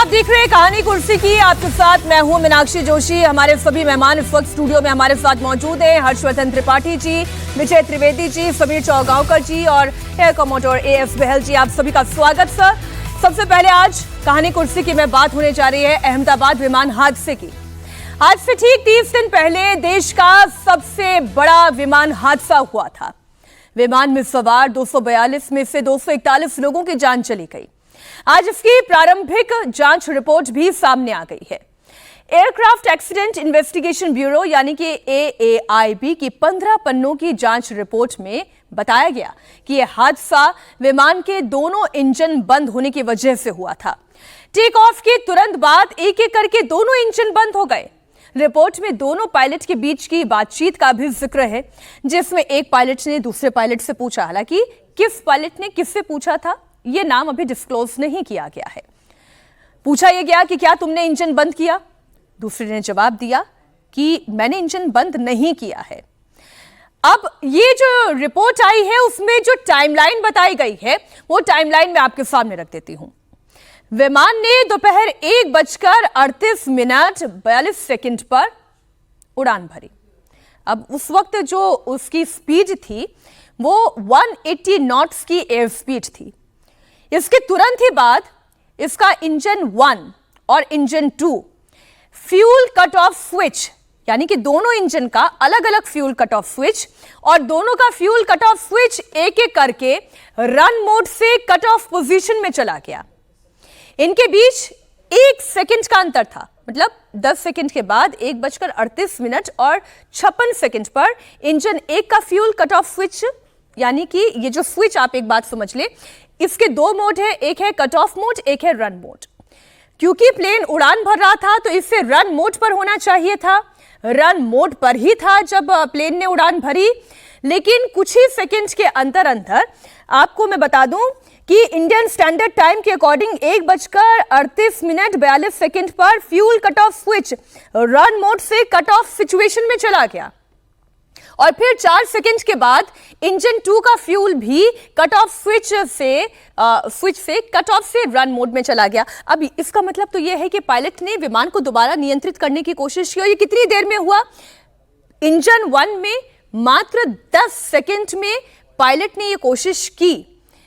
देख रहे हैं कहानी कुर्सी की। आपके साथ मैं हूं मीनाक्षी जोशी। हमारे सभी मेहमान इस वक्त स्टूडियो में हमारे साथ मौजूद हैं। हर्षवर्धन त्रिपाठी जी, विजय त्रिवेदी जी, समीर चौगांवकर जी और एयर कमोडोर एएस बहल जी, आप सभी का स्वागत सर। सबसे पहले आज कहानी कुर्सी की में बात होने जा रही है अहमदाबाद विमान हादसे की। आज से ठीक 30 दिन पहले देश का सबसे बड़ा विमान हादसा हुआ था। विमान में सवार 242 में से 241 लोगों की जान चली गई। आज इसकी प्रारंभिक जांच रिपोर्ट भी सामने आ गई है। एयरक्राफ्ट एक्सीडेंट इन्वेस्टिगेशन ब्यूरो यानी कि AAIB की 15 पन्नों की जांच रिपोर्ट में बताया गया कि यह हादसा विमान के दोनों इंजन बंद होने की वजह से हुआ था। टेक ऑफ के तुरंत बाद एक एक करके दोनों इंजन बंद हो गए। रिपोर्ट में दोनों पायलट के बीच की बातचीत का भी जिक्र है, जिसमें एक पायलट ने दूसरे पायलट से पूछा। हालांकि किस पायलट ने किससे पूछा था यह नाम अभी डिस्क्लोज नहीं किया गया है। पूछा यह गया कि क्या तुमने इंजन बंद किया? दूसरे ने जवाब दिया कि मैंने इंजन बंद नहीं किया है। अब ये जो रिपोर्ट आई है उसमें जो टाइमलाइन बताई गई है वो टाइमलाइन मैं आपके सामने रख देती हूं। विमान ने दोपहर 1:38 पर उड़ान भरी। अब उस वक्त जो उसकी स्पीड थी वो 180 नॉट्स की एयर स्पीड थी। इसके तुरंत ही बाद इसका इंजन 1 और engine 2 fuel cut off switch, यानी कि दोनों इंजन का अलग अलग फ्यूल कट ऑफ स्विच और दोनों का फ्यूल कट ऑफ स्विच एक एक करके रन मोड से कट ऑफ पोजीशन में चला गया। इनके बीच 1 सेकंड का अंतर था, मतलब 10 सेकंड के बाद 1:38 पर इंजन 1 का फ्यूल कट ऑफ स्विच, यानी कि ये जो स्विच आप एक बात समझ ले, इसके 2 मोड है, एक है कट ऑफ मोड, एक है रन मोड। क्योंकि प्लेन उड़ान भर रहा था तो इससे रन मोड पर होना चाहिए था। रन मोड पर ही था जब प्लेन ने उड़ान भरी, लेकिन कुछ ही सेकंड के अंदर आपको मैं बता दूं कि इंडियन स्टैंडर्ड टाइम के अकॉर्डिंग 1:38 पर fuel cut off switch run mode से कट ऑफ सिचुएशन में चला गया और फिर 4 सेकंड के बाद इंजन 2 का फ्यूल भी कट ऑफ स्विच से कट ऑफ से रन मोड में चला गया। अब इसका मतलब तो यह है कि पायलट ने विमान को दोबारा नियंत्रित करने की कोशिश की और ये कितनी देर में हुआ? इंजन 1 में मात्र 10 सेकंड में पायलट ने यह कोशिश की।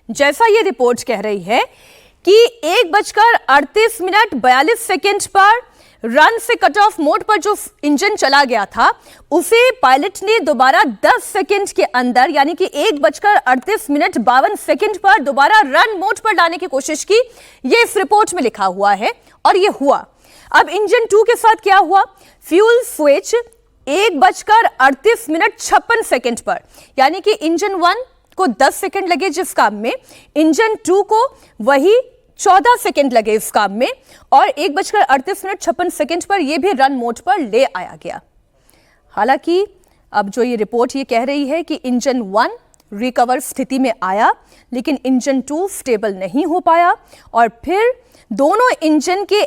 जैसा यह रिपोर्ट कह रही है कि 1:38 पर रन से कट ऑफ मोड पर जो इंजन चला गया था उसे पायलट ने दोबारा 10 सेकंड के अंदर, यानी कि 1:38 पर दोबारा रन मोड पर लाने की कोशिश की। यह इस रिपोर्ट में लिखा हुआ है और यह हुआ। अब इंजन 2 के साथ क्या हुआ? फ्यूल स्विच 1:38 पर, यानी कि इंजन 1 को 10 सेकंड लगे जिस काम में, इंजन 2 को वही 14 सेकंड लगे इस काम में और 1:38 पर यह भी रन मोड पर ले आया गया। हालांकि अब जो ये रिपोर्ट ये कह रही है कि इंजन 1 रिकवर स्थिति में आया लेकिन इंजन 2 स्टेबल नहीं हो पाया और फिर दोनों इंजन के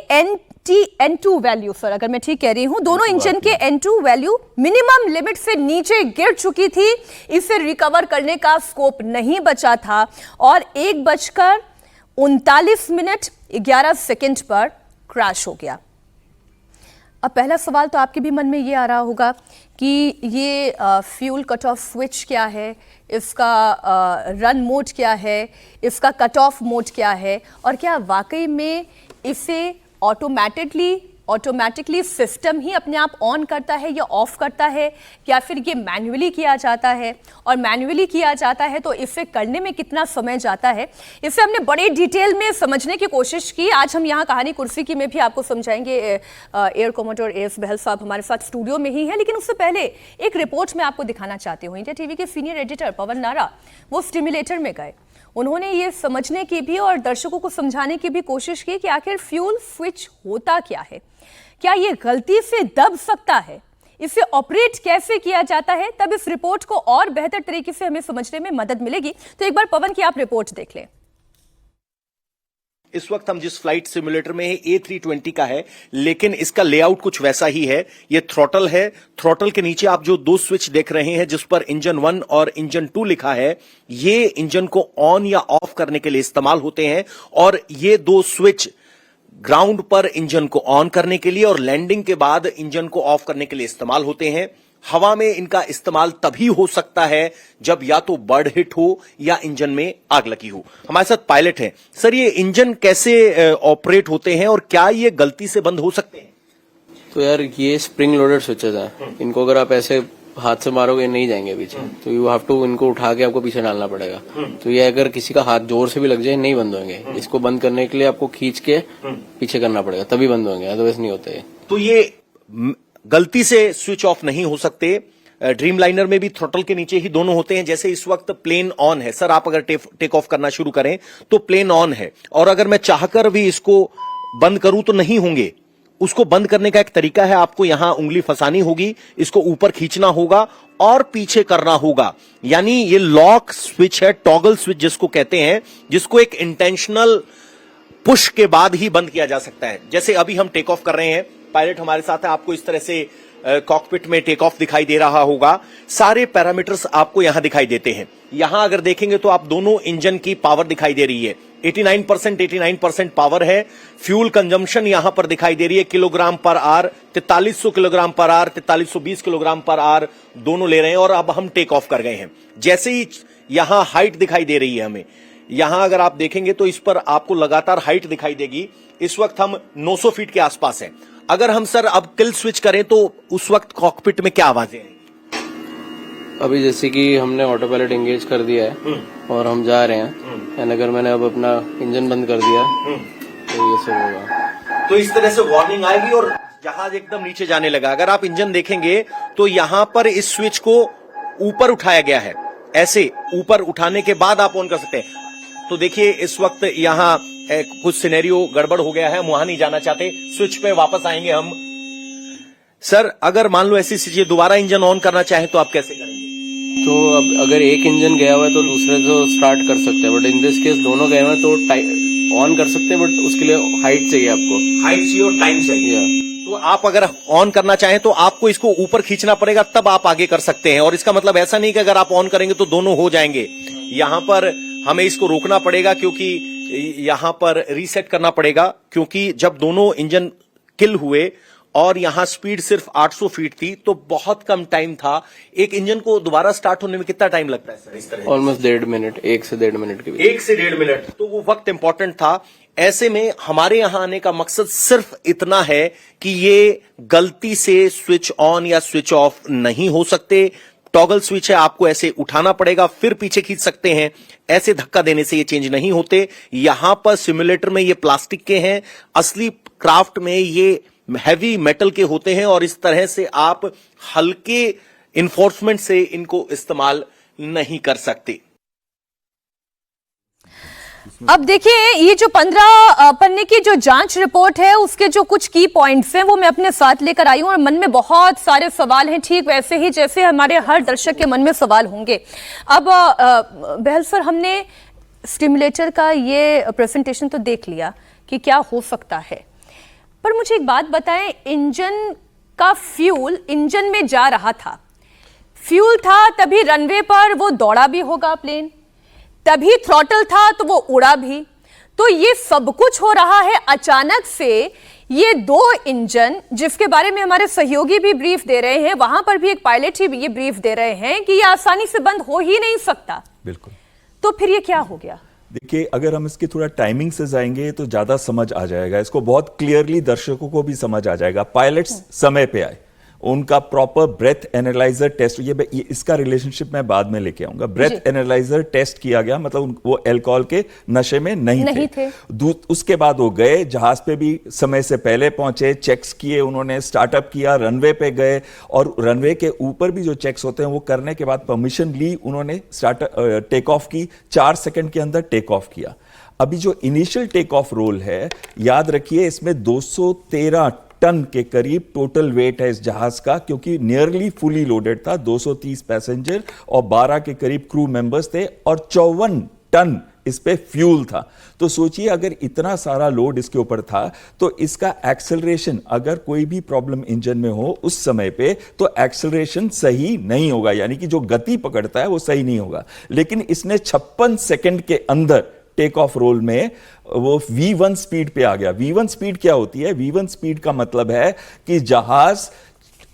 N2 वैल्यू, सर अगर मैं ठीक कह रही हूं, दोनों इंजन के N2 वैल्यू मिनिमम लिमिट से नीचे गिर चुकी थी। इसे रिकवर करने का स्कोप नहीं बचा था और 1:39 पर क्रैश हो गया। अब पहला सवाल तो आपके भी मन में ये आ रहा होगा कि ये फ्यूल कट ऑफ स्विच क्या है, इसका रन मोड क्या है, इसका कट ऑफ मोड क्या है और क्या वाकई में इसे ऑटोमेटिकली सिस्टम ही अपने आप ऑन करता है या ऑफ करता है, या फिर ये मैन्युअली किया जाता है? और मैन्युअली किया जाता है तो इसे करने में कितना समय जाता है? इसे हमने बड़े डिटेल में समझने की कोशिश की। आज हम यहाँ कहानी कुर्सी की में भी आपको समझाएंगे। एयर कमोडोर एएस बहल साहब हमारे साथ स्टूडियो में ही है, लेकिन उससे पहले एक रिपोर्ट में आपको दिखाना चाहती हूँ। इंडिया टीवी के सीनियर एडिटर पवन नारा वो स्टिमुलेटर में गए। उन्होंने ये समझने की भी और दर्शकों को समझाने की भी कोशिश की कि आखिर फ्यूल स्विच होता क्या है, क्या ये गलती से दब सकता है, इसे ऑपरेट कैसे किया जाता है। तब इस रिपोर्ट को और बेहतर तरीके से हमें समझने में मदद मिलेगी। तो एक बार पवन की आप रिपोर्ट देख लें। इस वक्त हम जिस फ्लाइट सिमुलेटर में है A320 का है, लेकिन इसका लेआउट कुछ वैसा ही है। ये थ्रॉटल है, थ्रॉटल के नीचे आप जो 2 स्विच देख रहे हैं जिस पर इंजन 1 और इंजन 2 लिखा है, ये इंजन को ऑन या ऑफ करने के लिए इस्तेमाल होते हैं और ये 2 स्विच ग्राउंड पर इंजन को ऑन करने के लिए और लैंडिंग के बाद इंजन को ऑफ करने के लिए इस्तेमाल होते हैं। हवा में इनका इस्तेमाल तभी हो सकता है जब या तो बर्ड हिट हो या इंजन में आग लगी हो। हमारे साथ पायलट हैं। सर, ये इंजन कैसे ऑपरेट होते हैं और क्या ये गलती से बंद हो सकते हैं? तो यार ये स्प्रिंग लोडेड स्विचेस हैं, इनको अगर आप ऐसे हाथ से मारोगे नहीं जाएंगे पीछे, तो यू हैव टू इनको उठा के आपको पीछे डालना पड़ेगा। तो ये अगर किसी का हाथ जोर से भी लग जाए नहीं बंद होंगे। इसको बंद करने के लिए आपको खींच के पीछे करना पड़ेगा तभी बंद होंगे, अदरवाइज नहीं होते। तो ये गलती से स्विच ऑफ नहीं हो सकते। ड्रीम लाइनर में भी थ्रोटल के नीचे ही दोनों होते हैं। जैसे इस वक्त प्लेन ऑन है सर, आप अगर टेक ऑफ करना शुरू करें तो प्लेन ऑन है, और अगर मैं चाहकर भी इसको बंद करूं तो नहीं होंगे। उसको बंद करने का एक तरीका है, आपको यहां उंगली फंसानी होगी, इसको ऊपर खींचना होगा और पीछे करना होगा। यानी ये लॉक स्विच है, टॉगल स्विच जिसको कहते हैं, जिसको एक इंटेंशनल पुश के बाद ही बंद किया जा सकता है। जैसे अभी हम टेक ऑफ कर रहे हैं, पायलट हमारे साथ है, आपको इस तरह से कॉकपिट में टेक ऑफ दिखाई दे रहा होगा। सारे पैरामीटर्स आपको यहां दिखाई देते हैं। यहां अगर देखेंगे तो आप दोनों इंजन की पावर दिखाई दे रही है। 89% पावर है। फ्यूल कंजम्पशन यहां पर दिखाई दे रही है kilogram per hour, 4300 kilogram per hour, 4320 kilogram per hour दोनों ले रहे हैं। और अब हम टेक ऑफ कर गए हैं। जैसे ही यहां हाइट दिखाई दे रही है हमें, यहां अगर आप देखेंगे तो इस पर आपको लगातार हाइट दिखाई देगी। इस वक्त हम 900 फीट के आसपास हैं। अगर हम सर अब किल स्विच करें तो उस वक्त कॉकपिट में क्या आवाजें हैं? अभी जैसे कि हमने ऑटो पायलट एंगेज कर दिया है और हम जा रहे हैं, एंड अगर मैंने अब अपना इंजन बंद कर दिया तो ये सब होगा। तो इस तरह से वार्निंग आएगी और जहाज एकदम नीचे जाने लगा। अगर आप इंजन देखेंगे तो यहां पर इस स्विच को ऊपर उठाया गया है। ऐसे ऊपर उठाने के बाद आप ऑन कर सकते हैं। तो देखिए इस वक्त यहां कुछ सिनेरियो गड़बड़ हो गया है, हम वहां नहीं जाना चाहते। स्विच पे वापस आएंगे हम। सर, अगर मान लो ऐसी चीजें दोबारा इंजन ऑन करना चाहे तो आप कैसे करेंगे? तो अब अगर एक इंजन गया हुआ है तो दूसरे को स्टार्ट कर सकते हैं, बट इन दिस केस दोनों गए हुए हैं तो ऑन कर सकते हैं, बट उसके लिए हाइट चाहिए आपको। हाइट चाहिए और टाइम चाहिए। तो आप अगर ऑन करना चाहें तो आपको इसको ऊपर खींचना पड़ेगा, तब आप आगे कर सकते हैं। और इसका मतलब ऐसा नहीं कि अगर आप ऑन करेंगे तो दोनों हो जाएंगे। यहां पर हमें इसको रोकना पड़ेगा, क्योंकि यहां पर रीसेट करना पड़ेगा, क्योंकि जब दोनों इंजन किल हुए और यहां स्पीड सिर्फ 800 फीट थी तो बहुत कम टाइम था। एक इंजन को दोबारा स्टार्ट होने में कितना टाइम लगता है सर इस तरह? ऑलमोस्ट 1.5 मिनट, 1 से 1.5 मिनट के बीच। 1 से 1.5 मिनट, तो वो वक्त इंपॉर्टेंट था। ऐसे में हमारे यहां आने का मकसद सिर्फ इतना है कि ये गलती से स्विच ऑन या स्विच ऑफ नहीं हो सकते। टॉगल स्विच है, आपको ऐसे उठाना पड़ेगा फिर पीछे खींच सकते हैं। ऐसे धक्का देने से ये चेंज नहीं होते। यहां पर सिमुलेटर में ये प्लास्टिक के हैं, असली क्राफ्ट में ये हैवी मेटल के होते हैं। और इस तरह से आप हल्के इन्फोर्समेंट से इनको इस्तेमाल नहीं कर सकते। अब देखिए, ये जो 15 पन्ने की जो जांच रिपोर्ट है, उसके जो कुछ की पॉइंट्स हैं वो मैं अपने साथ लेकर आई हूं और मन में बहुत सारे सवाल हैं, ठीक वैसे ही जैसे हमारे हर दर्शक के मन में सवाल होंगे। अब बहल सर, हमने स्टिमुलेटर का ये प्रेजेंटेशन तो देख लिया कि क्या हो सकता है, पर मुझे एक बात बताएं, इंजन का फ्यूल इंजन में जा रहा था, फ्यूल था तभी रनवे पर वो दौड़ा भी होगा प्लेन, तभी थ्रॉटल था तो वो उड़ा भी। तो ये सब कुछ हो रहा है अचानक से। ये दो इंजन, जिसके बारे में हमारे सहयोगी भी ब्रीफ दे रहे हैं, वहां पर भी एक पायलट ही ये ब्रीफ दे रहे हैं कि ये आसानी से बंद हो ही नहीं सकता। बिल्कुल। तो फिर ये क्या हो गया? देखिए, अगर हम इसकी थोड़ा टाइमिंग से जाएंगे तो ज्यादा समझ आ जाएगा, इसको बहुत क्लियरली दर्शकों को भी समझ आ जाएगा। पायलट्स समय पे आए, उनका प्रॉपर ब्रेथ एनालाइजर टेस्ट, ये इसका रिलेशनशिप मैं बाद में लेके आऊंगा। ब्रेथ एनालाइजर टेस्ट किया गया, मतलब वो अल्कोहल के नशे में नहीं थे। उसके बाद वो गए, जहाज पे भी समय से पहले पहुंचे, चेक्स किए उन्होंने, स्टार्टअप किया, रनवे पे गए, और रनवे के ऊपर भी जो चेक्स होते हैं वो करने के बाद परमिशन ली उन्होंने, टेक ऑफ की, 4 सेकंड के अंदर टेक ऑफ किया। अभी जो इनिशियल टेक ऑफ रोल है, याद रखिए इसमें 213 टन के करीब टोटल वेट है इस जहाज का, क्योंकि नियरली फुली लोडेड था। 230 पैसेंजर और 12 के करीब क्रू मेंबर्स थे और 54 टन इस पे फ्यूल था। तो सोचिए, अगर इतना सारा लोड इसके ऊपर था तो इसका एक्सेलरेशन, अगर कोई भी प्रॉब्लम इंजन में हो उस समय पे, तो एक्सेलरेशन सही नहीं होगा, यानी कि जो गति पकड़ता है वो सही नहीं होगा। लेकिन इसने 56 सेकंड के अंदर टेक ऑफ रोल में वो V1 स्पीड पे आ गया। V1 स्पीड क्या होती है? V1 स्पीड का मतलब है कि जहाज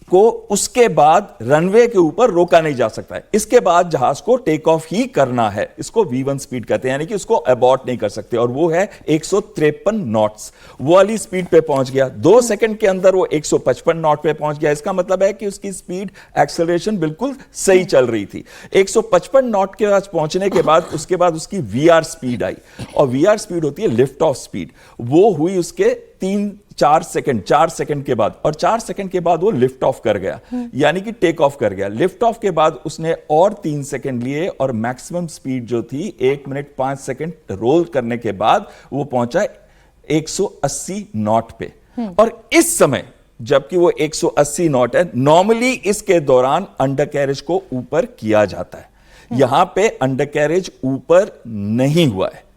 को उसके बाद रनवे के ऊपर रोका नहीं जा सकता है, इसके बाद जहाज को टेक ऑफ ही करना है, इसको V1 स्पीड कहते हैं, यानी कि उसको अबॉर्ट नहीं कर सकते, और वो है 153 नॉट्स। वो वाली स्पीड पे पहुंच गया, 2 सेकंड के अंदर वो 155 नॉट पे पहुंच गया। इसका मतलब है कि उसकी स्पीड एक्सेलरेशन बिल्कुल सही चल रही थी। 155 नॉट के पास पहुंचने के बाद उसके बाद उसकी VR स्पीड आई, और VR स्पीड होती है लिफ्ट ऑफ स्पीड। वो हुई उसके 4 सेकंड के बाद, और 4 सेकंड के बाद वो लिफ्ट ऑफ कर गया, यानी कि टेक ऑफ कर गया। लिफ्ट ऑफ के बाद उसने और 3 सेकंड लिए, और मैक्सिमम स्पीड जो थी 1 मिनट 5 सेकंड रोल करने के बाद वो पहुंचा 180 नॉट पे। और इस समय जबकि वो 180 नॉट है, नॉर्मली इसके दौरान अंडर कैरेज को ऊपर किया जाता है, यहां पे अंडर कैरेज ऊपर नहीं हुआ है।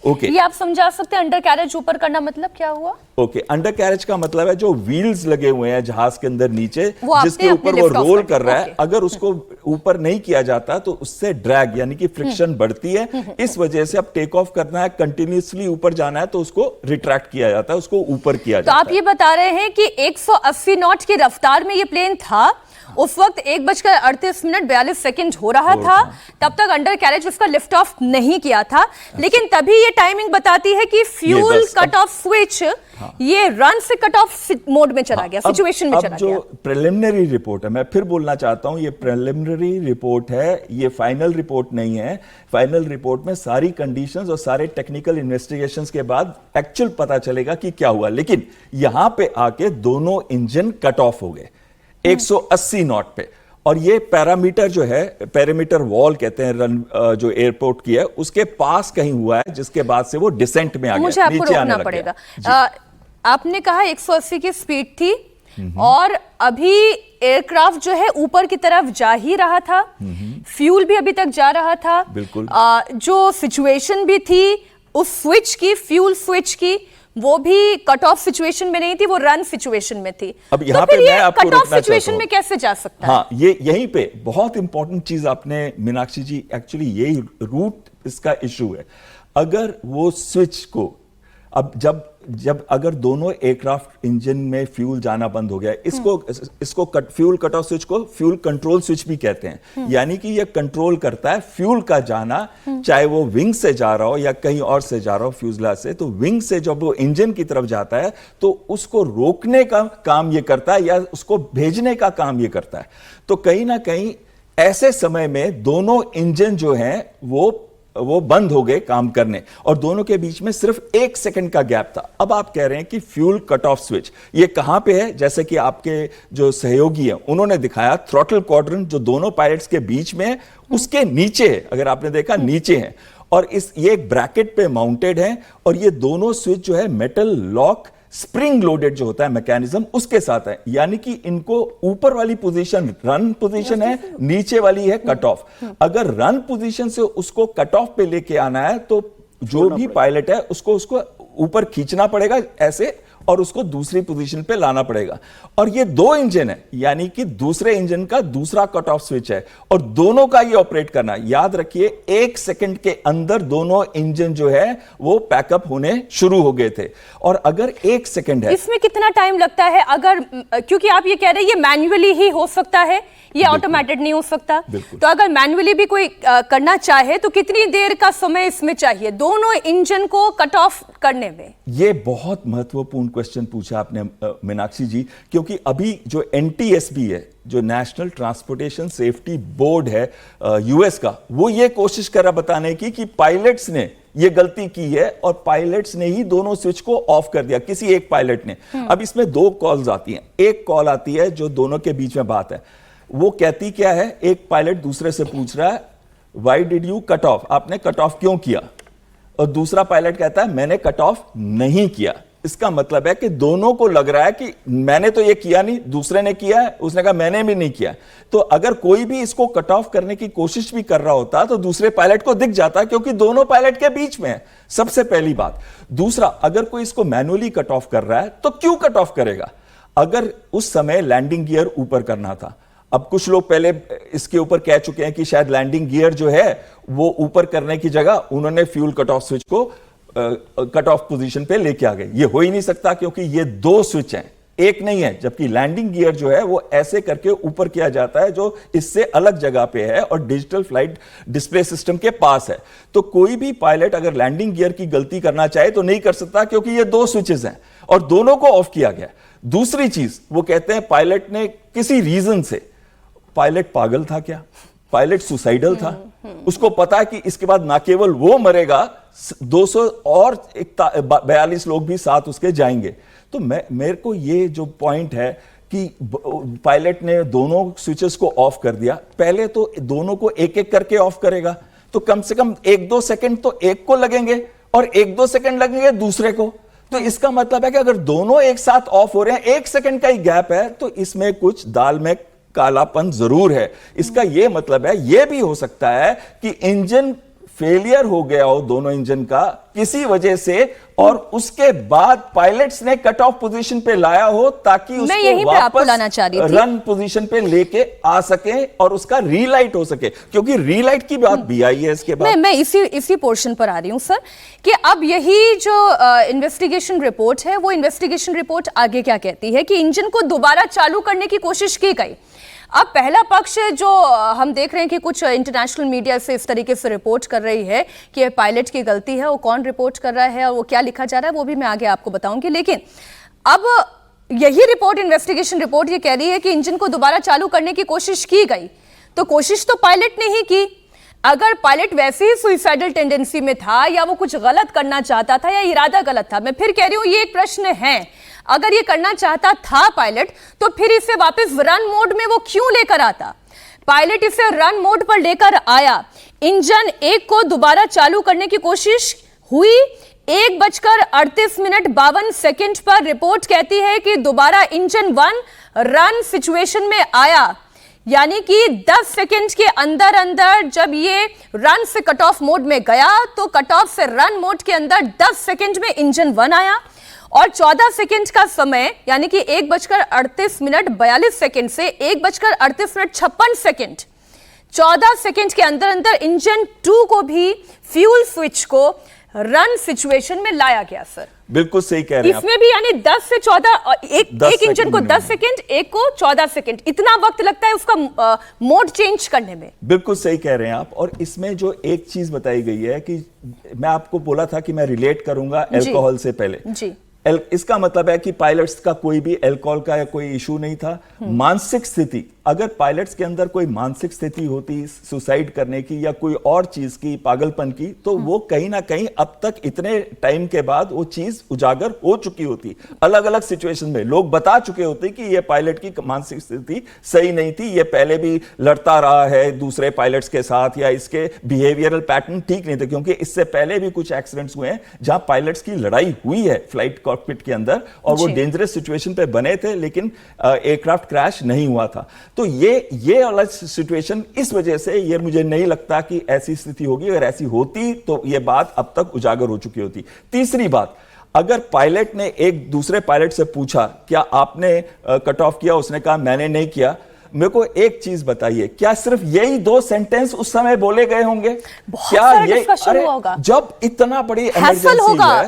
ओके, ये आप समझा सकते हैं अंडर कैरेज ऊपर करना मतलब क्या हुआ? ओके, अंडर कैरेज का मतलब है जो व्हील्स लगे हुए हैं जहाज के अंदर नीचे, वो जिसके ऊपर वो रोल कर रहा है, ओके। अगर उसको ऊपर नहीं किया जाता तो उससे ड्रैग यानी कि फ्रिक्शन बढ़ती है। इस वजह से अब टेक ऑफ करना है, कंटिन्यूअसली ऊपर जाना है, तो उसको रिट्रैक्ट किया जाता है, उसको ऊपर किया तो जाता है। आप ये बता रहे हैं कि 180 नॉट की रफ्तार में ये प्लेन था, उस वक्त 1:38:42 हो रहा था, तब तक अंडर कैरेज उसका लिफ्ट ऑफ नहीं किया था, लेकिन तभी ये टाइमिंग बताती है कि फ्यूल कट ऑफ स्विच ये रन से कट ऑफ मोड में चला गया, सिचुएशन में चला गया। जो प्रिलिमिनरी रिपोर्ट है, मैं फिर बोलना चाहता हूं, ये प्रिलिमिनरी रिपोर्ट है, ये फाइनल रिपोर्ट नहीं है। फाइनल रिपोर्ट में सारी कंडीशंस और सारे टेक्निकल इन्वेस्टिगेशंस के बाद एक्चुअल पता चलेगा कि क्या हुआ, लेकिन यहां पे आके दोनों इंजन कट ऑफ हो गए 180 नॉट पे। और ये पैरामीटर जो है, पैरामीटर वॉल कहते हैं रन जो एयरपोर्ट की है, उसके पास कहीं हुआ है, जिसके बाद से वो डिसेंट में आ गया, मुझे आपको रोकना पड़ेगा। आपने कहा 180 की स्पीड थी, और अभी एयरक्राफ्ट जो है ऊपर की तरफ जा ही रहा था, फ्यूल भी अभी तक जा रहा था, बिल्कुल। जो सिचुएशन भी थी उस स्विच की, फ्यूल स्विच की, वो भी कट ऑफ सिचुएशन में नहीं थी, वो रन सिचुएशन में थी। अब यहाँ तो पे फिर मैं ये आपको कट ऑफ रोकना सिचुएशन चाहता में हूं। कैसे जा सकता है? हाँ, ये यहीं पे बहुत इंपॉर्टेंट चीज आपने मीनाक्षी जी, एक्चुअली यही रूट इसका इशू है। अगर वो स्विच को अब जब अगर दोनों एयरक्राफ्ट इंजन में फ्यूल जाना बंद हो गया, इसको फ्यूल कट ऑफ स्विच को फ्यूल कंट्रोल स्विच भी कहते हैं, यानी कि ये कंट्रोल करता है फ्यूल का जाना, चाहे वो विंग से जा रहा हो या कहीं और से जा रहा हो फ्यूजलाज से। तो विंग से जब वो इंजन की तरफ जाता है तो उसको रोकने का काम ये करता है, या उसको भेजने का काम ये करता है। तो कहीं ना कहीं ऐसे समय में दोनों इंजन जो हैं वो बंद हो गए काम करने, और दोनों के बीच में सिर्फ 1 सेकंड का गैप था। अब आप कह रहे हैं कि फ्यूल कट ऑफ स्विच ये कहां पे है? जैसे कि आपके जो सहयोगी हैं उन्होंने दिखाया, थ्रॉटल क्वाड्रेंट जो दोनों पायलट्स के बीच में है, उसके नीचे है। अगर आपने देखा नीचे है, और ये एक ब्रैकेट पे माउंटेड है, और ये दोनों स्विच जो है मेटल लॉक स्प्रिंग लोडेड जो होता है मैकेनिज्म उसके साथ है, यानी कि इनको ऊपर वाली पोजीशन रन पोजीशन है, नीचे वाली है कट ऑफ। अगर रन पोजीशन से उसको कट ऑफ पे लेके आना है तो जो भी पायलट है उसको ऊपर खींचना पड़ेगा ऐसे, और उसको दूसरी पोजीशन पे लाना पड़ेगा। और ये 2 इंजन है, यानी कि दूसरे इंजन का दूसरा कट ऑफ स्विच है, और दोनों का ये ऑपरेट करना। याद रखिए 1 सेकंड के अंदर दोनों इंजन जो है वो पैकअप होने शुरू हो गए थे। और अगर 1 सेकंड है, इसमें कितना टाइम लगता है? अगर क्योंकि आप ये कह रहे हैं ये मैन्युअली ही हो सकता है, ये ऑटोमेटेड नहीं हो सकता, तो अगर मैन्युअली भी कोई करना चाहे तो कितनी देर का समय इसमें चाहिए दोनों इंजन को कट ऑफ करने में? ये बहुत महत्वपूर्ण क्वेश्चन पूछा आपने मीनाक्षी जी, क्योंकि अभी जो NTSB है, जो नेशनल ट्रांसपोर्टेशन सेफ्टी बोर्ड है यूएस का, वो ये कोशिश कर रहा बताने की कि पायलट्स ने ये गलती की है, और पायलट्स ने ही दोनों स्विच को ऑफ कर दिया, किसी एक पायलट ने। अब इसमें 2 कॉल्स आती हैं। एक कॉल आती है जो दोनों के बीच में बात है, वो कहती क्या है, एक पायलट दूसरे से पूछ रहा है why did you cut off, आपने कट ऑफ क्यों किया? और दूसरा पायलट कहता है मैंने कट ऑफ नहीं किया। इसका मतलब है कि दोनों को लग रहा है कि मैंने तो ये किया नहीं, दूसरे ने किया है, उसने कहा मैंने भी नहीं किया। तो अगर कोई भी इसको कट ऑफ करने की कोशिश भी कर रहा होता तो दूसरे पायलट को दिख जाता, क्योंकि दोनों पायलट के बीच में है, सबसे पहली बात। दूसरा, अगर कोई इसको मैनुअली कट ऑफ कर रहा है तो क्यों कट ऑफ करेगा? अगर उस समय लैंडिंग गियर ऊपर करना था, अब कुछ लोग पहले इसके ऊपर कह चुके हैं कि शायद लैंडिंग गियर जो है वो ऊपर करने की जगह उन्होंने फ्यूल कट ऑफ स्विच को कट ऑफ पोजीशन पे लेके आ गए। ये हो ही नहीं सकता क्योंकि ये दो स्विच हैं, एक नहीं है, जबकि लैंडिंग गियर जो है वो ऐसे करके ऊपर किया जाता है जो इससे अलग जगह पे है और डिजिटल फ्लाइट डिस्प्ले सिस्टम के पास है। तो कोई भी पायलट अगर लैंडिंग गियर की गलती करना चाहे तो नहीं कर सकता क्योंकि ये दो स्विचेस हैं और दोनों को ऑफ किया गया। दूसरी चीज वो कहते हैं पायलट ने किसी रीजन से, पायलट पागल था क्या? पायलट सुसाइडल था? उसको पता है कि इसके बाद ना केवल वो मरेगा, 200 और 42 लोग भी साथ उसके जाएंगे। तो मेरे को ये जो पॉइंट है कि पायलट ने दोनों स्विचेस को ऑफ कर दिया, पहले तो दोनों को एक एक करके ऑफ करेगा तो कम से कम 1-2 सेकंड तो एक को लगेंगे और 1-2 सेकंड लगेंगे दूसरे को। तो इसका मतलब है कि अगर दोनों एक साथ ऑफ हो रहे हैं, 1 सेकंड का ही गैप है, तो इसमें कुछ दाल में कालापन जरूर है। इसका यह मतलब है, यह भी हो सकता है कि इंजन फेलियर हो गया हो दोनों इंजन का किसी वजह से और उसके बाद पायलट्स ने कट ऑफ पोजीशन पे लाया हो ताकि उसको वापस रन पोजीशन पे लेके आ सके और उसका रीलाइट हो सके, क्योंकि रीलाइट की बात भी आई है इसके बाद। मैं इसी पोर्शन पर आ रही हूं सर कि अब यही जो इन्वेस्टिगेशन रिपोर्ट है, वो इन्वेस्टिगेशन रिपोर्ट आगे क्या कहती है कि इंजन को दोबारा चालू करने की कोशिश की गई। अब पहला पक्ष जो हम देख रहे हैं कि कुछ इंटरनेशनल मीडिया से इस तरीके से रिपोर्ट कर रही है कि पायलट की गलती है, वो कौन रिपोर्ट कर रहा है और वो क्या लिखा जा रहा है वो भी मैं आगे आपको बताऊंगी। लेकिन अब यही रिपोर्ट, इन्वेस्टिगेशन रिपोर्ट, ये कह रही है कि इंजन को दोबारा चालू करने की कोशिश की गई। तो कोशिश तो पायलट ने ही की। अगर पायलट वैसे ही सुइसाइडल टेंडेंसी में था या वो कुछ गलत करना चाहता था या इरादा गलत था, मैं फिर कह रही हूं ये एक प्रश्न है। अगर ये करना चाहता था पायलट तो फिर इसे वापस रन मोड में वो क्यों लेकर आता? पायलट इसे रन मोड पर लेकर आया, इंजन 1 को दोबारा चालू करने की कोशिश हुई, 1:38:52 पर रिपोर्ट कहती है कि दोबारा इंजन 1 रन सिचुएशन में आया, यानी कि 10 सेकंड के अंदर अंदर जब ये रन से कट ऑफ मोड में गया तो कट ऑफ से रन मोड के अंदर 10 सेकंड में इंजन 1 आया और 14 सेकंड का समय, यानी कि 1:38:42 से 1:38:56, 14 सेकंड के अंदर अंदर इंजन 2 को भी फ्यूल स्विच को रन सिचुएशन में लाया गया। सर बिल्कुल सही कह रहे हैं इसमें भी, यानी 10 से 14, एक इंजन को 10 सेकंड, एक को 14 सेकंड, इतना वक्त लगता है उसका मोड चेंज करने में। बिल्कुल सही कह रहे हैं आप। और इसमें जो एक चीज बताई गई है कि मैं आपको बोला था कि मैं रिलेट करूंगा अल्कोहल से पहले जी। इसका मतलब है कि पायलट्स का कोई भी अल्कोहल का या कोई इशू नहीं था। मानसिक स्थिति, अगर पायलट्स के अंदर कोई मानसिक स्थिति होती सुसाइड करने की या कोई और चीज की, पागलपन की, तो वो कहीं ना कहीं अब तक इतने टाइम के बाद वो चीज उजागर हो चुकी होती। अलग अलग सिचुएशन में लोग बता चुके होते कि ये पायलट की मानसिक स्थिति सही नहीं थी, ये पहले भी लड़ता रहा है दूसरे पायलट्स के साथ, या इसके बिहेवियरल पैटर्न ठीक नहीं थे, क्योंकि इससे पहले भी कुछ एक्सीडेंट्स हुए हैं जहां पायलट्स की लड़ाई हुई है फ्लाइट कॉकपिट के अंदर और वो डेंजरस सिचुएशन पे बने थे, लेकिन एयरक्राफ्ट क्रैश नहीं हुआ था। तो ये अलग सिचुएशन, इस वजह से ये मुझे नहीं लगता कि ऐसी स्थिति होगी। अगर ऐसी होती तो ये बात अब तक उजागर हो चुकी होती। तीसरी बात, अगर पायलट ने एक दूसरे पायलट से पूछा क्या आपने कट ऑफ किया, उसने कहा मैंने नहीं किया, मेरे को एक चीज बताइए, क्या सिर्फ यही 2 सेंटेंस उस समय बोले गए होंगे? क्या ये होगा? जब इतना बड़ी इमरजेंसी होगा,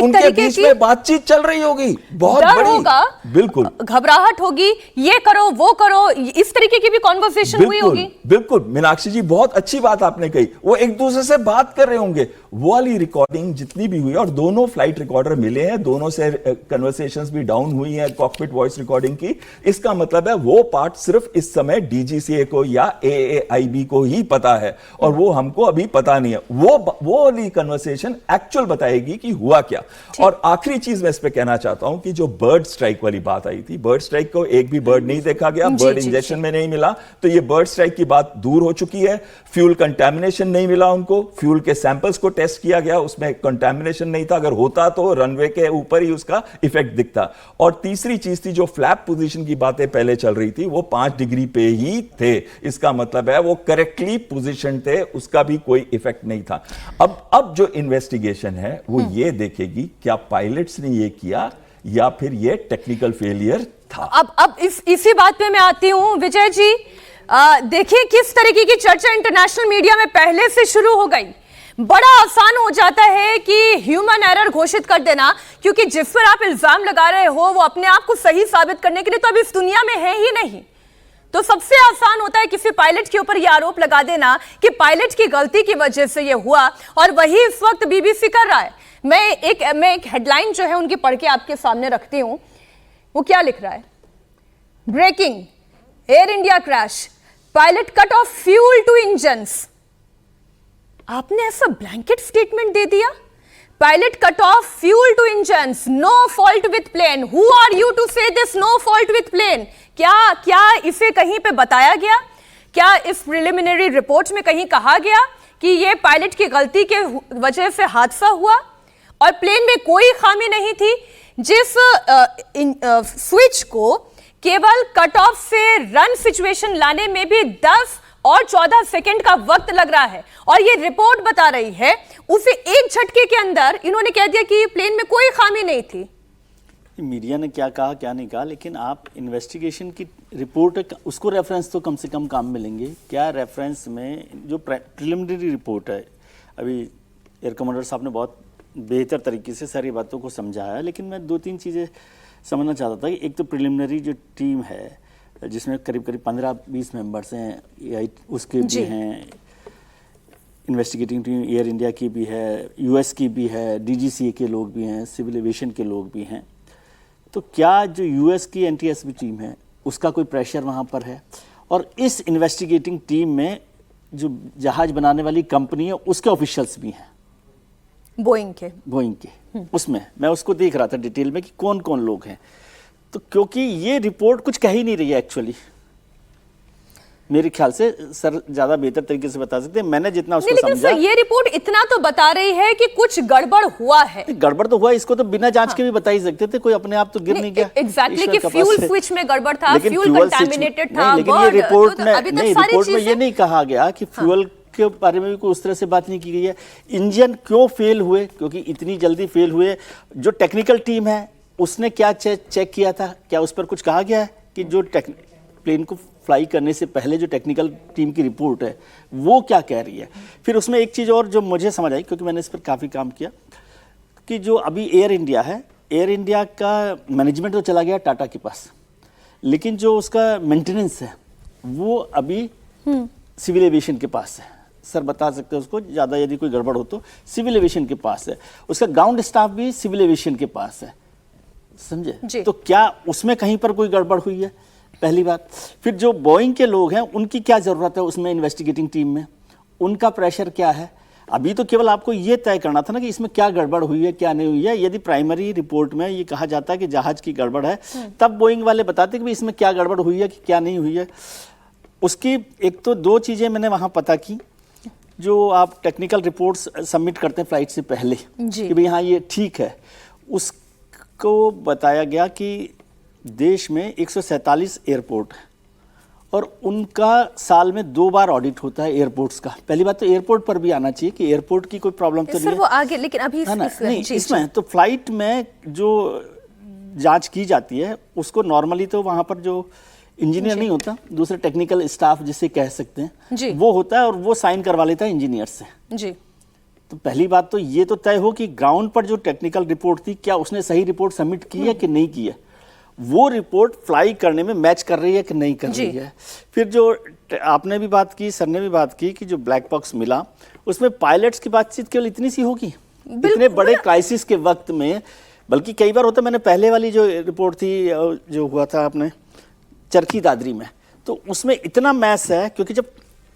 उनके बीच में बातचीत चल रही होगी, बहुत बड़ी होगा, बिल्कुल घबराहट होगी, ये करो वो करो, इस तरीके की भी कॉन्वर्सेशन हुई होगी। बिल्कुल मीनाक्षी जी, बहुत अच्छी बात आपने कही। वो एक दूसरे से बात कर रहे होंगे। वो वाली रिकॉर्डिंग जितनी भी हुई, और दोनों फ्लाइट रिकॉर्डर मिले हैं, दोनों से कन्वर्सेशंस भी डाउन हुई है कॉकपिट वॉइस रिकॉर्डिंग की। इसका मतलब है वो पार्ट सिर्फ इस समय डीजीसीए को या एएआईबी को ही पता है और वो हमको अभी पता नहीं है। वो वाली कन्वर्सेशन एक्चुअल बताएगी कि हुआ क्या। और आखिरी चीज मैं इस पे कहना चाहता हूं कि जो बर्ड स्ट्राइक वाली बात आई थी, बर्ड स्ट्राइक को एक भी बर्ड नहीं देखा गया, बर्ड इंजेक्शन में नहीं मिला, तो ये बर्ड स्ट्राइक की बात दूर हो चुकी है। फ्यूल कंटेमिनेशन नहीं मिला उनको, फ्यूल के सैंपल्स को टेस्ट किया गया, उसमें कंटेमिनेशन नहीं था। अगर होता तो रनवे के ऊपर ही उसका इफेक्ट दिखता। और तीसरी चीज थी, जो फ्लैप पोजीशन की बातें पहले चल रही थी, वो 5 डिग्री पे ही थे। इसका मतलब है वो करेक्टली पोजीशन थे, उसका भी कोई इफेक्ट नहीं था। अब जो इन्वेस्टिगेशन है वो ये देखेगी क्या पायलट्स ने ये किया या फिर ये टेक्निकल फेलियर था। अब इसी बात पे मैं आती हूँ विजय जी। देखिए किस तरीके की चर्चा इंटरनेशनल मीडिया में पहले से शुरू हो गई। बड़ा आसान हो जाता है कि ह्यूमन एरर घोषित कर देना, क्योंकि जिस पर आप इल्जाम लगा रहे हो वो अपने आप को सही साबित करने के लिए तो अब इस दुनिया में है ही नहीं। तो सबसे आसान होता है किसी पायलट के ऊपर यह आरोप लगा देना कि पायलट की गलती की वजह से यह हुआ, और वही इस वक्त बीबीसी कर रहा है। मैं एक हेडलाइन जो है उनकी पढ़ के आपके सामने रखती हूं। वो क्या लिख रहा है? Breaking, Air India crash, pilot cut off fuel to engines. आपने ऐसा ब्लैंकेट स्टेटमेंट दे दिया, pilot cut off fuel to engines, no fault with plane. Who are you to say this no fault with plane? क्या इसे कहीं पे बताया गया? क्या इस प्रिलिमिनरी रिपोर्ट में कहीं कहा गया कि यह पायलट की गलती के वजह से हादसा हुआ और प्लेन में कोई खामी नहीं थी? जिस स्विच को केवल कट ऑफ से रन सिचुएशन लाने में भी 10 और 14 सेकंड का वक्त लग रहा है, और ये रिपोर्ट बता रही है उसे एक झटके के अंदर इन्होंने कह दिया कि प्लेन में कोई खामी नहीं थी। मीडिया ने क्या कहा क्या नहीं कहा, लेकिन आप इन्वेस्टिगेशन की रिपोर्ट उसको रेफरेंस तो कम से कम काम मिलेंगे। क्या रेफरेंस में जो प्रिलिमिनरी रिपोर्ट है, अभी एयर कमांडर साहब ने बहुत बेहतर तरीके से सारी बातों को समझाया, लेकिन मैं 2-3 चीज़ें समझना चाहता था कि एक तो प्रिलिमिनरी जो टीम है जिसमें करीब 15-20 मेंबर्स हैं, या उसके भी हैं, इन्वेस्टिगेटिंग टीम एयर इंडिया की भी है, यूएस की भी है, डीजीसीए के लोग भी हैं, सिविल एविएशन के लोग भी हैं। तो क्या जो यूएस की एनटीएसबी टीम है उसका कोई प्रेशर वहाँ पर है? और इस इन्वेस्टिगेटिंग टीम में जो जहाज बनाने वाली कंपनी है उसके ऑफिशियल्स भी हैं, बोइंग के उसमें मैं उसको देख रहा था डिटेल में कि कौन कौन लोग हैं। तो क्योंकि ये रिपोर्ट कुछ कह ही नहीं रही है एक्चुअली, मेरे ख्याल से सर ज्यादा बेहतर तरीके से बता सकते हैं, मैंने जितना उसको लेकिन समझा। सर ये रिपोर्ट इतना तो बता रही है कि कुछ गड़बड़ हुआ है। गड़बड़ तो हुआ, इसको तो बिना जांच के भी बता ही सकते थे, कोई अपने आप तो गिर नहीं गया। एग्जैक्टली कि फ्यूल स्विच में गड़बड़ था, फ्यूल कंटामिनेटेड था। लेकिन ये रिपोर्ट में ये नहीं कहा गया कि फ्यूल के बारे में भी कोई उस तरह से बात नहीं की गई है। इंजन क्यों फेल हुए, क्योंकि इतनी जल्दी फेल हुए, जो टेक्निकल टीम है उसने क्या चेक किया था, क्या उस पर कुछ कहा गया है कि जो प्लेन को फ्लाई करने से पहले जो टेक्निकल टीम की रिपोर्ट है वो क्या कह रही है? फिर उसमें एक चीज़ और जो मुझे समझ आई, क्योंकि मैंने इस पर काफ़ी काम किया, कि जो अभी एयर इंडिया है, एयर इंडिया का मैनेजमेंट तो चला गया टाटा के पास, लेकिन जो उसका मेंटेनेंस है वो अभी सिविल एविएशन के पास है। सर बता सकते हैं उसको, ज़्यादा यदि कोई गड़बड़ हो तो सिविल एविएशन के पास है, उसका ग्राउंड स्टाफ भी सिविल एविएशन के पास है, समझे? तो क्या उसमें कहीं पर कोई गड़बड़ हुई है? पहली बात। फिर जो बोइंग के लोग हैं उनकी क्या ज़रूरत है उसमें इन्वेस्टिगेटिंग टीम में, उनका प्रेशर क्या है? अभी तो केवल आपको ये तय करना था ना कि इसमें क्या गड़बड़ हुई है क्या नहीं हुई है। यदि प्राइमरी रिपोर्ट में ये कहा जाता है कि जहाज की गड़बड़ है, तब बोइंग वाले बताते कि इसमें क्या गड़बड़ हुई है कि क्या नहीं हुई है। उसकी एक तो 2 चीज़ें मैंने वहाँ पता की, जो आप टेक्निकल रिपोर्ट्स सबमिट करते हैं फ्लाइट से पहले कि भाई हाँ ये ठीक है, उसको बताया गया कि देश में 147 एयरपोर्ट है और उनका साल में 2 बार ऑडिट होता है एयरपोर्ट्स का। पहली बात तो एयरपोर्ट पर भी आना चाहिए कि एयरपोर्ट की कोई प्रॉब्लम तो नहीं है। वो आगे, लेकिन अभी है ना, नहीं इसमें तो फ्लाइट में जो जांच की जाती है उसको नॉर्मली तो वहाँ पर जो इंजीनियर नहीं होता, दूसरे टेक्निकल स्टाफ जिसे कह सकते हैं वो होता है, और वो साइन करवा लेता है इंजीनियर से जी। तो पहली बात तो ये तो तय हो कि ग्राउंड पर जो टेक्निकल रिपोर्ट थी क्या उसने सही रिपोर्ट सबमिट की है कि नहीं की है, वो रिपोर्ट फ्लाई करने में मैच कर रही है कि नहीं कर रही है। फिर जो आपने भी बात की, सर ने भी बात की कि जो ब्लैक बॉक्स मिला उसमें पायलट्स की बातचीत केवल इतनी सी होगी इतने बड़े क्राइसिस के वक्त में। बल्कि कई बार होता, मैंने पहले वाली जो रिपोर्ट थी जो हुआ था अपने चरखी दादरी में, तो उसमें इतना मैस है क्योंकि जब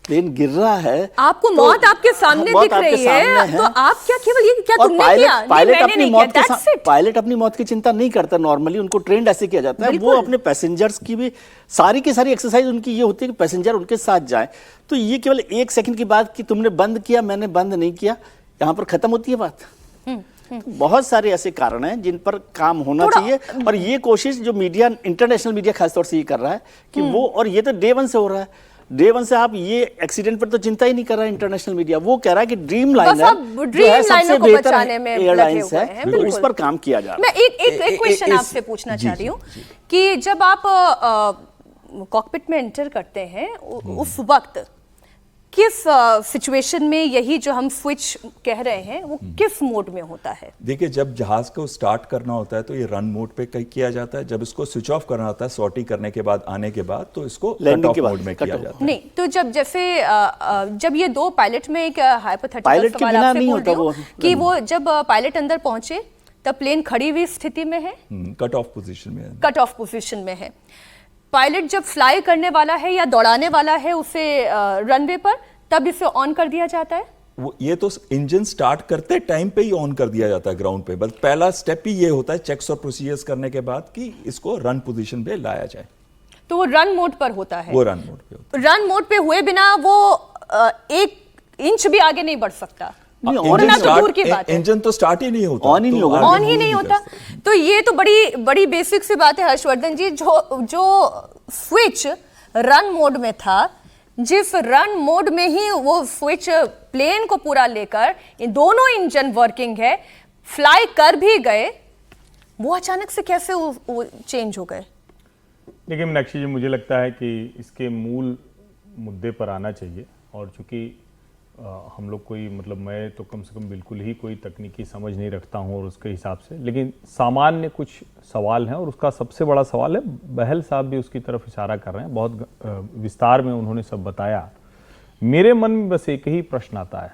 प्लेन गिर रहा है आपको तो मौत आपके सामने दिख रही है, तो आप क्या केवल ये क्या तुमने किया? पायलट अपनी मौत की चिंता नहीं करता नॉर्मली, उनको ट्रेंड ऐसे किया जाता है। वो अपने पैसेंजर्स की भी सारी की सारी एक्सरसाइज उनकी ये होती है कि पैसेंजर उनके साथ जाए। तो ये केवल 1 सेकंड की बात कि तुमने बंद किया मैंने बंद नहीं किया, यहाँ पर खत्म होती है बात। तो बहुत सारे ऐसे कारण हैं जिन पर काम होना चाहिए, और ये कोशिश जो मीडिया, इंटरनेशनल मीडिया खासतौर से ये कर रहा है कि वो, और ये तो डे 1 से हो रहा है। डे वन से आप ये एक्सीडेंट पर तो चिंता ही नहीं कर रहा है इंटरनेशनल मीडिया। वो कह रहा है कि ड्रीम बस लाइनर अब जो है ड्रीम सबसे लाइनर को बेहतर बचाने में लगे एयरलाइंस हुए है, हैं, तो उस बिल्कुल। पर काम किया जा रहा मैं एक क्वेश्चन आपसे पूछना चाह रही हूँ कि जब आप कॉकपिट में एंटर करते हैं उस वक्त किस सिचुएशन में यही जो हम स्विच कह रहे हैं वो किस मोड में होता है? देखिए, जब जहाज को स्टार्ट करना होता है तो ये रन मोड पे किया जाता है। जब इसको स्विच ऑफ करना होता है सॉर्टी करने के बाद, आने के बाद, तो इसको कट Landing ऑफ के बाद, मोड में cut किया off। जाता है। नहीं, तो जब जैसे जब ये दो पायलट में एक हाइपोथेटिकल पायलट के सवाल बिना आपसे नहीं बोल होता रही हूँ वो। कि वो जब पायलट अंदर पहुंचे तब प्लेन खड़ी हुई स्थिति में है, कट ऑफ पोजीशन में है। कट ऑफ पोजीशन में है। पायलट जब फ्लाई करने वाला है या दौड़ाने वाला है उसे रनवे पर, तब इसे ऑन कर दिया जाता है। वो ये तो इंजन स्टार्ट करते टाइम पे ही ऑन कर दिया जाता है ग्राउंड पे। बस पहला स्टेप ही ये होता है चेक्स और प्रोसीजर्स करने के बाद कि इसको रन पोजीशन पे लाया जाए। तो वो रन मोड पर होता है। वो रन मोड पे होता रन मोड पे हुए बिना वो 1 इंच भी आगे नहीं बढ़ सकता। है। उतना तो दूर की बात है। इंजन तो स्टार्ट ही नहीं होता, ऑन ही नहीं तो होगा। आगे ऑन ही move नहीं कर होता। सकते। तो ये तो बड़ी बेसिक सी बात है हर्षवर्धन जी, जो स्विच रन मोड में था, जिस रन मोड में ही वो स्विच प्लेन को पूरा लेकर इन दोनों इंजन वर्किंग है, फ्लाई कर भी गए, वो अचानक से कैसे वो चेंज हो गए? देखिए मीनाक्षी जी, मुझे लगता है कि इसके मूल मुद्दे पर आना चाहिए। और चूंकि हम लोग कोई मतलब मैं तो कम से कम बिल्कुल ही कोई तकनीकी समझ नहीं रखता हूं और उसके हिसाब से, लेकिन सामान्य कुछ सवाल हैं और उसका सबसे बड़ा सवाल है, बहल साहब भी उसकी तरफ इशारा कर रहे हैं, बहुत विस्तार में उन्होंने सब बताया। मेरे मन में बस एक ही प्रश्न आता है,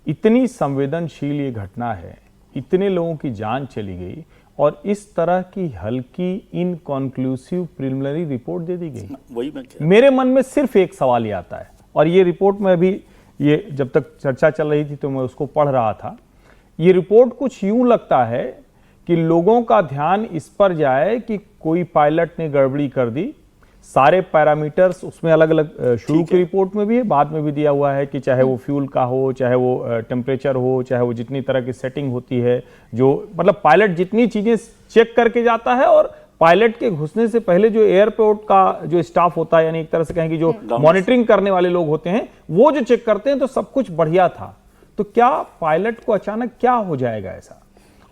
इतनी संवेदनशील ये घटना है, इतने लोगों की जान चली गई और इस तरह की हल्की इनकॉन्क्लूसिव प्रिलिमिनरी रिपोर्ट दे दी गई। वही मैं कह मेरे मन में सिर्फ एक सवाल ये आता है, और ये रिपोर्ट में अभी ये जब तक चर्चा चल रही थी तो मैं उसको पढ़ रहा था। ये रिपोर्ट कुछ यूं लगता है कि लोगों का ध्यान इस पर जाए कि कोई पायलट ने गड़बड़ी कर दी, सारे पैरामीटर्स उसमें अलग अलग शुरू की रिपोर्ट में भी है, बाद में भी दिया हुआ है कि चाहे वो फ्यूल का हो, चाहे वो टेम्परेचर हो, चाहे वो जितनी तरह की सेटिंग होती है, जो मतलब पायलट जितनी चीजें चेक करके जाता है, और पायलट के घुसने से पहले जो एयरपोर्ट का जो स्टाफ होता है, यानी एक तरह से कहें कि जो मॉनिटरिंग करने वाले लोग होते हैं, वो जो चेक करते हैं, तो सब कुछ बढ़िया था। तो क्या पायलट को अचानक क्या हो जाएगा ऐसा?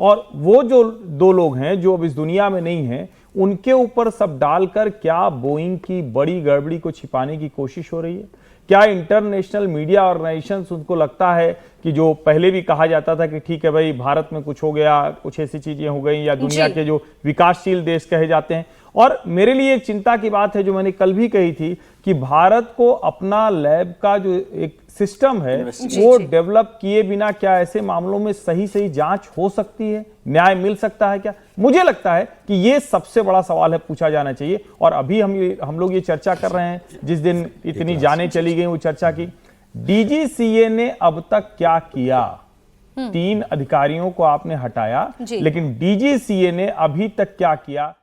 और वो जो 2 लोग हैं जो अब इस दुनिया में नहीं हैं, उनके ऊपर सब डालकर क्या बोइंग की बड़ी गड़बड़ी को छिपाने की कोशिश हो रही है? क्या इंटरनेशनल मीडिया ऑर्गेनाइजेशंस उनको लगता है कि जो पहले भी कहा जाता था कि ठीक है भाई भारत में कुछ हो गया, कुछ ऐसी चीजें हो गई, या दुनिया के जो विकासशील देश कहे जाते हैं। और मेरे लिए एक चिंता की बात है जो मैंने कल भी कही थी कि भारत को अपना लैब का जो एक सिस्टम है वो डेवलप किए बिना क्या ऐसे मामलों में सही जांच हो सकती है, न्याय मिल सकता है क्या? मुझे लगता है कि ये सबसे बड़ा सवाल है, पूछा जाना चाहिए। और अभी हम लोग ये चर्चा कर रहे हैं, जिस दिन इतनी जानें चली गई वो चर्चा की, डीजीसीए ने अब तक क्या किया? 3 अधिकारियों को आपने हटाया, लेकिन डीजीसीए ने अभी तक क्या किया?